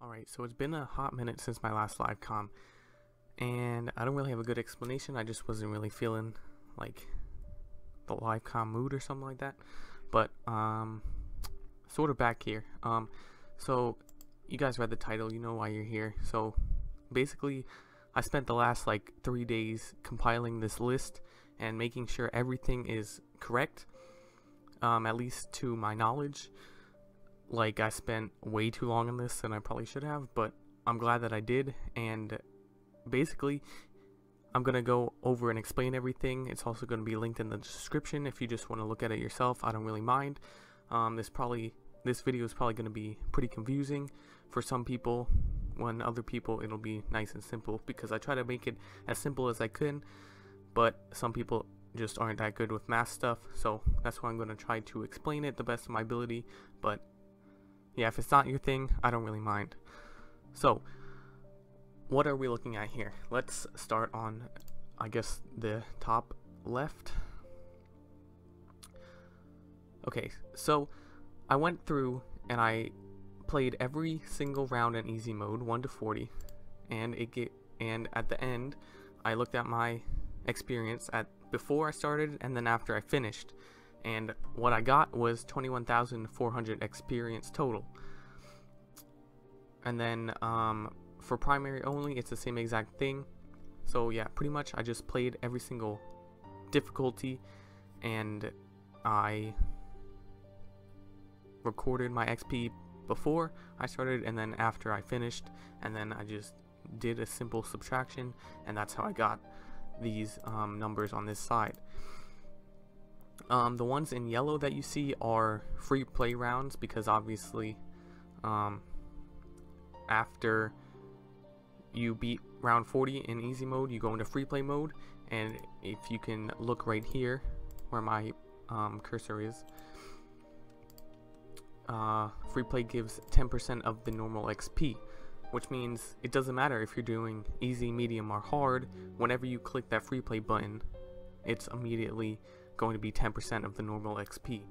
Alright, so it's been a hot minute since my last live com, and I don't really have a good explanation. I just wasn't really feeling like the live com mood or something like that. But sort of back here. So you guys read the title, you know why you're here. So basically I spent the last like 3 days compiling this list and making sure everything is correct, at least to my knowledge. Like, I spent way too long on this than I probably should have, but I'm glad that I did. And basically I'm gonna go over and explain everything. It's also going to be linked in the description if you just want to look at it yourself. I don't really mind. This video is probably going to be pretty confusing for some people. When other people it'll be nice and simple, because I try to make it as simple as I can, but some people just aren't that good with math stuff, so that's why I'm going to try to explain it the best of my ability. But yeah, if it's not your thing, I don't really mind. So what are we looking at here? Let's start on, I guess, the top left. Okay, so I went through and I played every single round in easy mode, 1 to 40, and at the end I looked at my experience at before I started and then after I finished, and what I got was 21,400 experience total. And then for primary only, it's the same exact thing. So yeah, pretty much I just played every single difficulty, and I recorded my XP before I started and then after I finished, and then I just did a simple subtraction, and that's how I got these numbers on this side. The ones in yellow that you see are free play rounds, because obviously after you beat round 40 in easy mode, you go into free play mode. And if you can look right here where my cursor is, free play gives 10% of the normal XP, which means it doesn't matter if you're doing easy, medium, or hard. Whenever you click that free play button, it's immediately going to be 10% of the normal XP.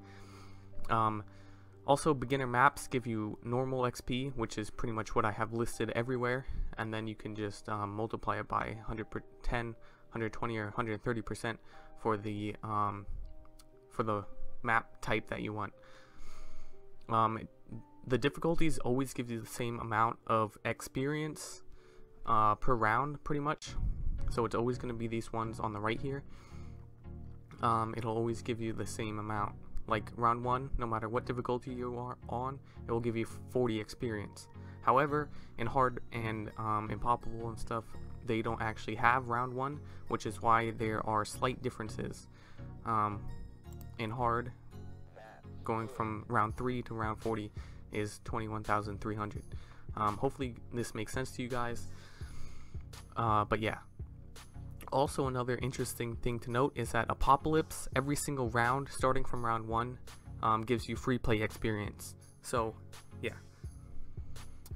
Also, beginner maps give you normal XP, which is pretty much what I have listed everywhere, and then you can just multiply it by 110, 120, or 130% for the map type that you want. The difficulties always give you the same amount of experience per round, pretty much. So it's always going to be these ones on the right here. It'll always give you the same amount. Like round 1, no matter what difficulty you are on, it will give you 40 experience. However, in hard and impossible and stuff, they don't actually have round 1, which is why there are slight differences. In hard, going from round 3 to round 40 is 21,300. Hopefully this makes sense to you guys. But yeah. Also, another interesting thing to note is that Apocalypse, every single round starting from round 1, gives you free play experience. So yeah,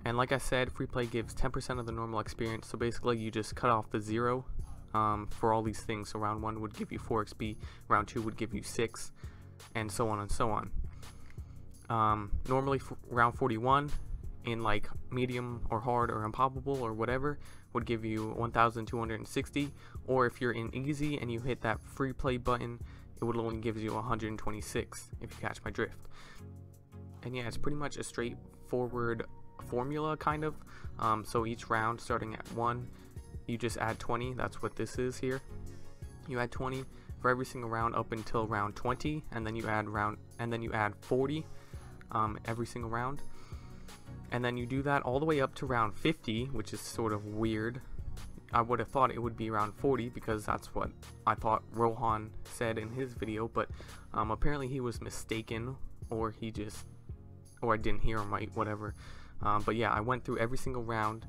and like I said, free play gives 10% of the normal experience, so basically you just cut off the 0 for all these things. So round 1 would give you 4 XP, round 2 would give you 6, and so on and so on. Normally round 41 in like medium or hard or impossible or whatever would give you 1,260, or if you're in easy and you hit that free play button, it would only give you 126, if you catch my drift. And yeah, it's pretty much a straightforward formula, kind of. So each round starting at 1, you just add 20. That's what this is here. You add 20 for every single round up until round 20, and then you add 40 every single round. And then you do that all the way up to round 50, which is sort of weird. I would have thought it would be around 40, because that's what I thought Rohan said in his video, but apparently he was mistaken, or I didn't hear him right, whatever. But yeah, I went through every single round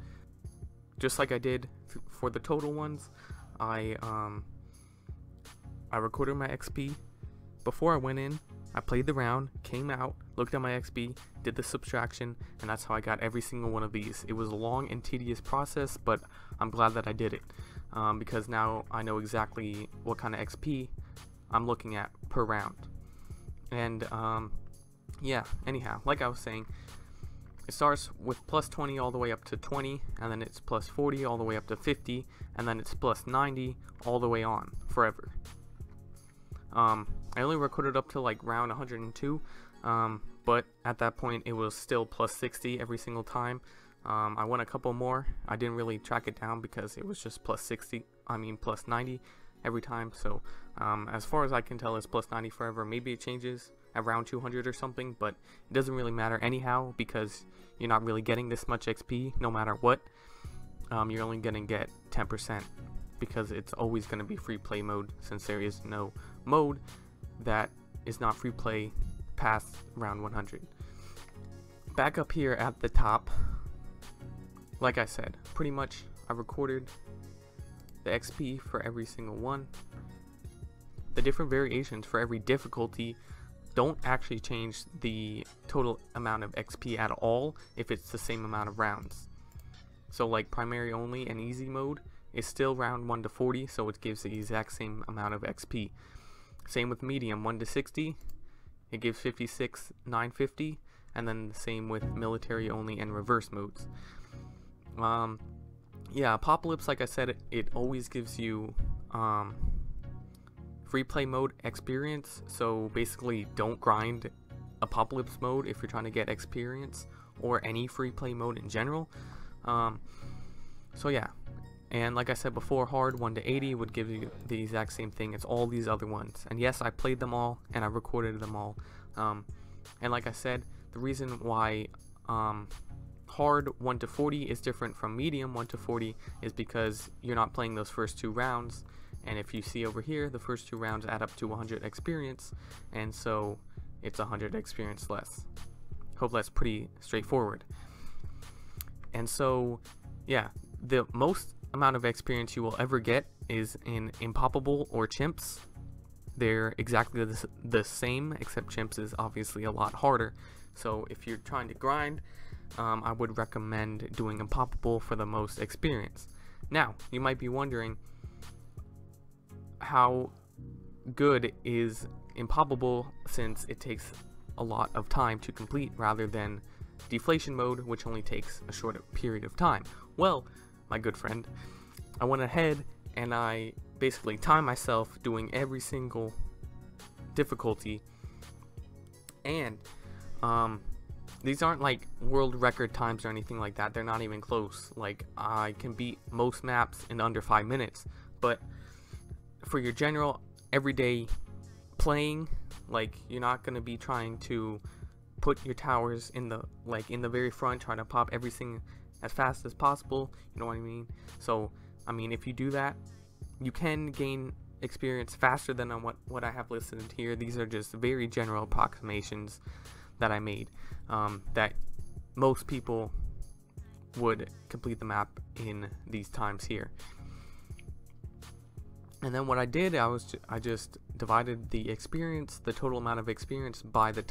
just like I did for the total ones. I recorded my XP before I went in. I played the round, came out, looked at my XP, did the subtraction, and that's how I got every single one of these. It was a long and tedious process, but I'm glad that I did it, because now I know exactly what kind of XP I'm looking at per round. And yeah, anyhow, like I was saying, it starts with plus 20 all the way up to 20, and then it's plus 40 all the way up to 50, and then it's plus 90 all the way on forever. I only recorded up to like round 102, but at that point it was still plus 60 every single time. I won a couple more. I didn't really track it down because it was just plus 90 every time. So as far as I can tell, it's plus 90 forever. Maybe it changes at round 200 or something, but it doesn't really matter anyhow, because you're not really getting this much XP no matter what. You're only gonna get 10%, because it's always gonna be free play mode, since there is no mode that is not free play past round 100. Back up here at the top, like I said, pretty much I recorded the XP for every single one. The different variations for every difficulty don't actually change the total amount of XP at all if it's the same amount of rounds. So like primary only and easy mode is still round 1 to 40, so it gives the exact same amount of XP. Same with medium, 1 to 60, it gives 56,950, and then the same with military only and reverse modes. Yeah, Apocalypse, like I said, it always gives you free play mode experience, so basically don't grind Apocalypse mode if you're trying to get experience, or any free play mode in general. So yeah, and like I said before, hard 1 to 80 would give you the exact same thing as all these other ones. And yes, I played them all and I recorded them all. And like I said, the reason why hard 1 to 40 is different from medium 1 to 40 is because you're not playing those first 2 rounds. And if you see over here, the first 2 rounds add up to 100 experience, and so it's 100 experience less. Hope that's pretty straightforward. And so yeah, the most amount of experience you will ever get is in Impoppable or Chimps. They're exactly the same, except Chimps is obviously a lot harder. So if you're trying to grind, I would recommend doing Impoppable for the most experience. Now, you might be wondering, how good is Impoppable, since it takes a lot of time to complete rather than deflation mode, which only takes a short period of time? Well, my good friend, I went ahead and I basically timed myself doing every single difficulty, and these aren't like world record times or anything like that. They're not even close. Like, I can beat most maps in under 5 minutes, but for your general everyday playing, like, you're not going to be trying to put your towers in the very front, trying to pop everything as fast as possible, you know what I mean? So I mean, if you do that, you can gain experience faster than on what I have listed here. These are just very general approximations that I made, that most people would complete the map in these times here. And then what I did, I just divided the total amount of experience by the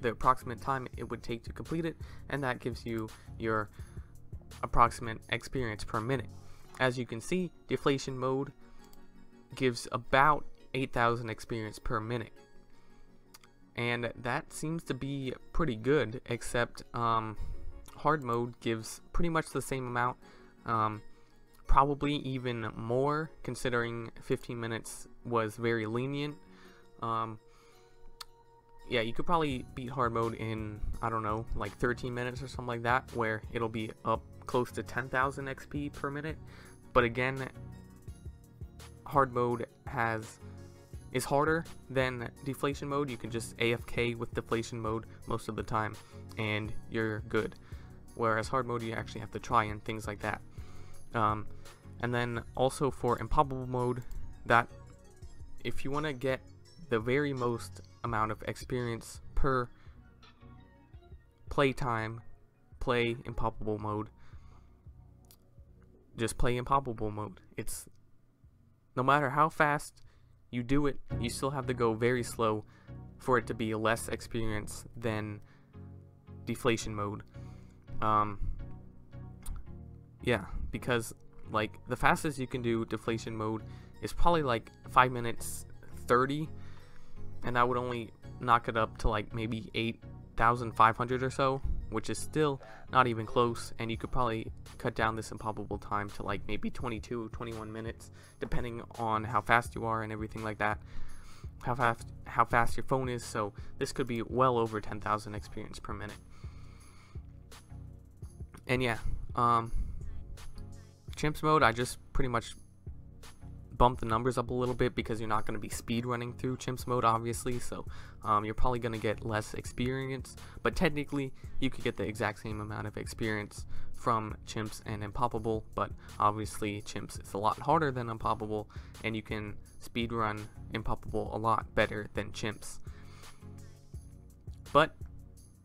approximate time it would take to complete it, and that gives you your approximate experience per minute. As you can see, deflation mode gives about 8,000 experience per minute, and that seems to be pretty good, except hard mode gives pretty much the same amount, probably even more, considering 15 minutes was very lenient. Yeah, you could probably beat hard mode in, I don't know, like 13 minutes or something like that, where it'll be up close to 10,000 XP per minute. But again, hard mode is harder than deflation mode. You can just AFK with deflation mode most of the time and you're good, whereas hard mode you actually have to try and things like that. And then also for Impoppable mode, that if you want to get the very most amount of experience per playtime, play Impoppable mode. Just play Impoppable mode. It's, no matter how fast you do it, you still have to go very slow for it to be less experience than deflation mode. Yeah, because like the fastest you can do deflation mode is probably like 5 minutes 30, and that would only knock it up to like maybe 8,500 or so. which is still not even close, and you could probably cut down this impossible time to like maybe 22 21 minutes, depending on how fast you are and everything like that, how fast your phone is. So this could be well over 10,000 experience per minute. And yeah, chimps mode, I just pretty much bump the numbers up a little bit because you're not going to be speed running through chimps mode, obviously, so you're probably going to get less experience, but technically you could get the exact same amount of experience from chimps and impossible, but obviously chimps is a lot harder than impossible, and you can speed run impossible a lot better than chimps. But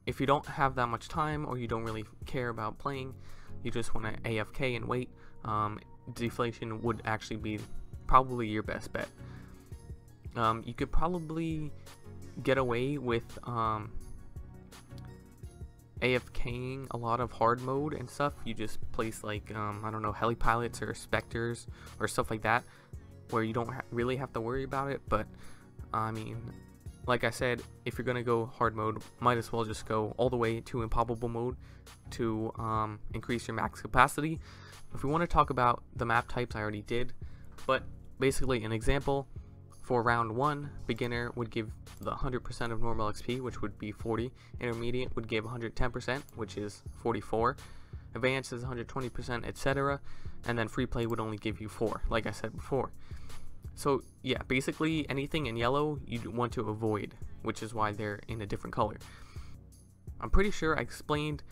if you don't have that much time, or you don't really care about playing, you just want to AFK and wait, deflation would actually be probably your best bet. You could probably get away with AFKing a lot of hard mode and stuff. You just place like I don't know, heli pilots or specters or stuff like that, where you don't really have to worry about it. But I mean, like I said, if you're gonna go hard mode, might as well just go all the way to impossible mode to increase your max capacity. If we want to talk about the map types, I already did, but basically an example for round 1, beginner would give the 100% of normal XP, which would be 40, intermediate would give 110%, which is 44, advanced is 120%, etc., and then free play would only give you 4, like I said before. So yeah, basically anything in yellow you want to avoid, which is why they're in a different color. I'm pretty sure I explained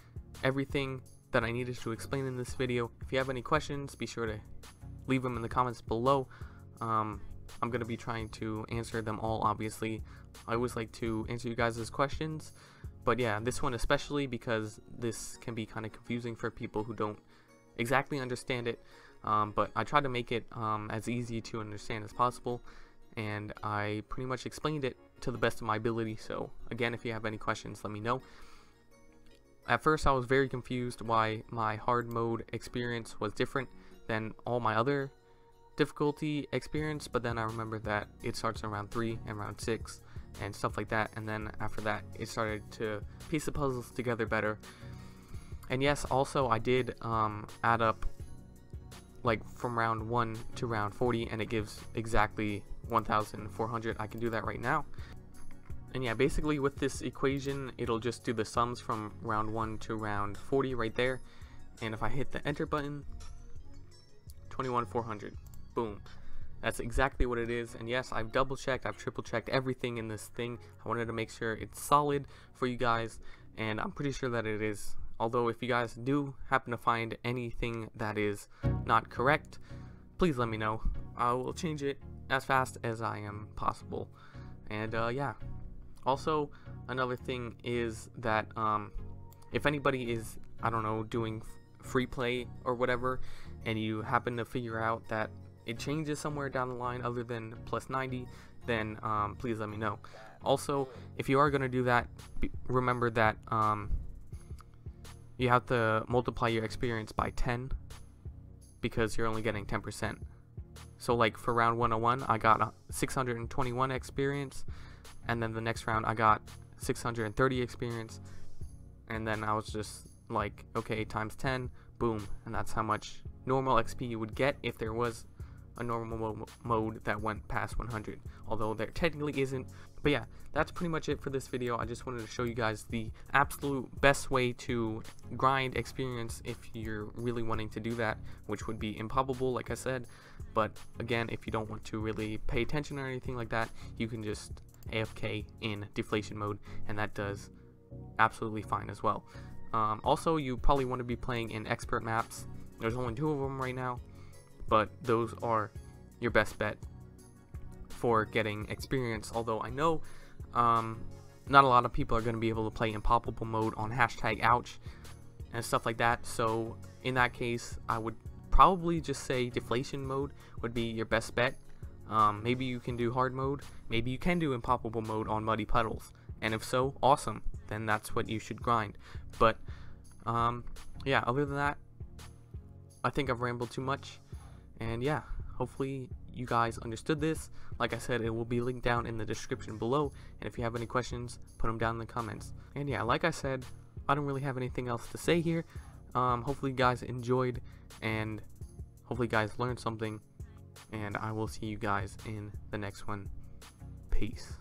everything that I needed to explain in this video. If you have any questions, be sure to leave them in the comments below. I'm going to be trying to answer them all, obviously. I always like to answer you guys' questions, but yeah, this one especially, because this can be kind of confusing for people who don't exactly understand it, but I try to make it as easy to understand as possible, and I pretty much explained it to the best of my ability. So again, if you have any questions, let me know. At first I was very confused why my hard mode experience was different than all my other difficulty experience, but then I remembered that it starts in round 3 and round 6 and stuff like that, and then after that it started to piece the puzzles together better. And yes, also I did add up like from round 1 to round 40, and it gives exactly 1,400. I can do that right now. And yeah, basically with this equation, it'll just do the sums from round 1 to round 40 right there, and if I hit the enter button, 21,400. Boom. That's exactly what it is. And yes, I've double checked, I've triple checked everything in this thing. I wanted to make sure it's solid for you guys, and I'm pretty sure that it is. Although if you guys do happen to find anything that is not correct, please let me know. I will change it as fast as I am possible. And yeah, also another thing is that if anybody is, I don't know, doing free play or whatever, and you happen to figure out that it changes somewhere down the line other than +90, then please let me know. Also, if you are going to do that, remember that you have to multiply your experience by 10, because you're only getting 10%. So like for round 101, I got 621 experience, and then the next round I got 630 experience, and then I was just like, okay, times 10, boom, and that's how much normal XP you would get if there was a normal mode that went past 100, although there technically isn't. But yeah, that's pretty much it for this video. I just wanted to show you guys the absolute best way to grind experience if you're really wanting to do that, which would be improbable, like I said. But again, if you don't want to really pay attention or anything like that, you can just AFK in deflation mode, and that does absolutely fine as well. Also, you probably want to be playing in expert maps. There's only 2 of them right now, but those are your best bet for getting experience. Although I know not a lot of people are going to be able to play impossible mode on #ouch and stuff like that, so in that case I would probably just say deflation mode would be your best bet. Maybe you can do hard mode, maybe you can do impossible mode on muddy puddles, and if so, awesome, then that's what you should grind. But yeah, other than that, I think I've rambled too much, and yeah, hopefully you guys understood this. Like I said, it will be linked down in the description below, and if you have any questions, put them down in the comments. And yeah, like I said, I don't really have anything else to say here. Hopefully you guys enjoyed, and hopefully you guys learned something, and I will see you guys in the next one. Peace.